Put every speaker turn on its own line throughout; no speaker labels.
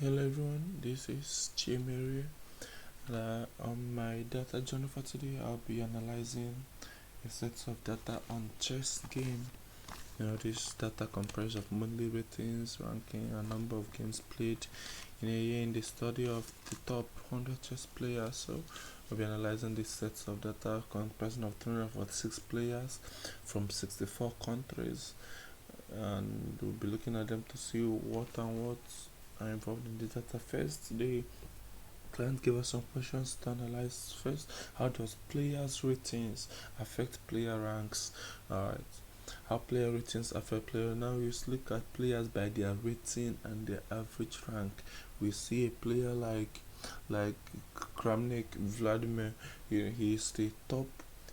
Hello everyone, this is Chimeri. On my data journal for today, I'll be analyzing a set of data on chess game. This data comprised of monthly ratings, ranking, and number of games played in a year in the study of the top 100 chess players. So, we'll be analyzing these sets of data comprising of 346 players from 64 countries, and we'll be looking at them to see what are involved in the data. First, the client give us some questions to analyze. First, how does players ratings affect player ranks? Alright, how player ratings affect player. Now we look at players by their rating and their average rank. We see a player like Kramnik Vladimir. He is the top.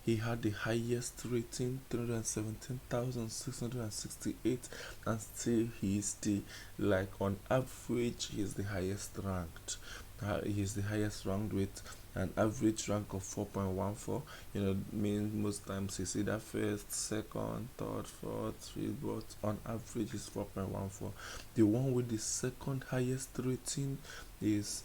He had the highest rating, 317,668, and still he is the, like, on average he is the highest ranked. He is the highest ranked with an average rank of 4.14. Means most times you see that first, second, third, fourth, fifth, but on average is 4.14. The one with the second highest rating is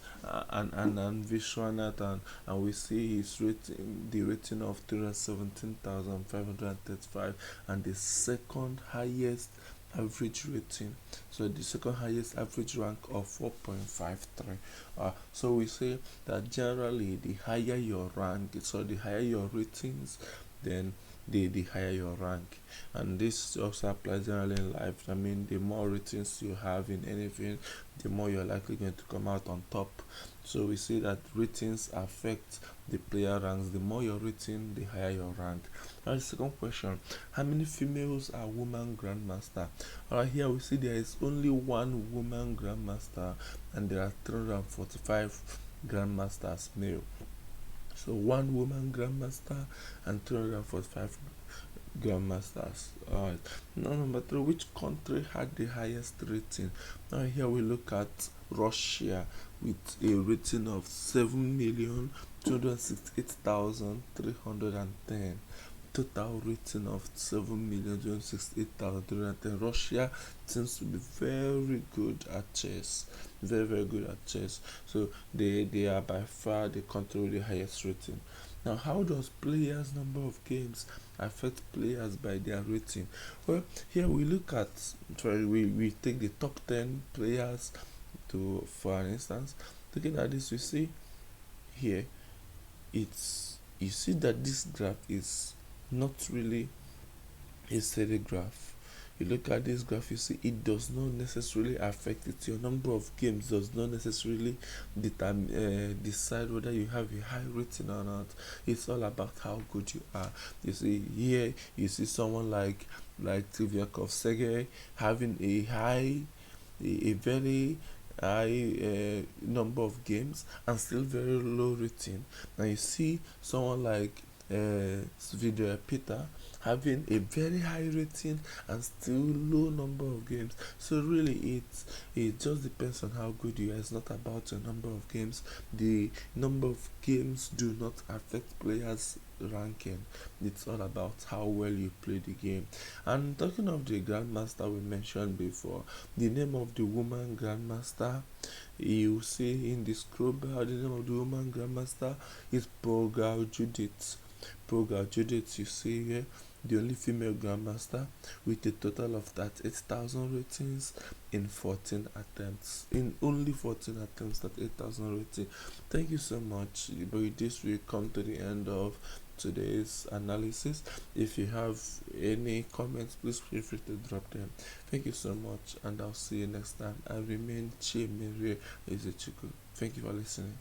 an Vishwanath, and we see his rating, the rating of 317,535, and the second highest average rating, so the second highest average rank of 4.53. So we say that generally the higher your rank, so the higher your ratings, then the higher your rank. And this also applies generally in life. I mean, the more ratings you have in anything, the more you're likely going to come out on top. So we see that ratings affect the player ranks. The more your rating, the higher your rank. Now the second question: how many females are woman grandmaster? Alright, here we see there is only one woman grandmaster, and there are 345 grandmasters male. So one woman grandmaster and 345 grandmasters. Alright. Now number three, which country had the highest rating? Now here we look at Russia with a rating of 7,268,310. Total rating of 7,268,310. Russia seems to be very good at chess. Very good at chess. So they are by far the country with the highest rating. Now, how does players' number of games affect players by their rating? Well, here we look at, we take the top 10 players to, for an instance. Looking at this, we see here, you see that this graph is not really a steady graph. You look at this graph, you see it does not necessarily affect it. Your number of games does not necessarily decide whether you have a high rating or not. It's all about how good you are. You see here, you see someone like Tivyakov Sergey having a very high number of games and still very low rating. Now you see someone like Svidya Peter having a very high rating and still low number of games. So really it just depends on how good you are. It's not about your number of games. The number of games do not affect players ranking. It's all about how well you play the game. And talking of the grandmaster we mentioned before, the name of the woman grandmaster, you see in the scroll bar, the name of the woman grandmaster is Bogal Judith. Bogal Judith, you see here, the only female grandmaster with a total of 38,000 ratings in 14 attempts. In only 14 attempts, 38,000 ratings. Thank you so much. With this, we come to the end of today's analysis. If you have any comments, please feel free to drop them. Thank you so much, and I'll see you next time. I remain Chimere Ezechiku. Thank you for listening.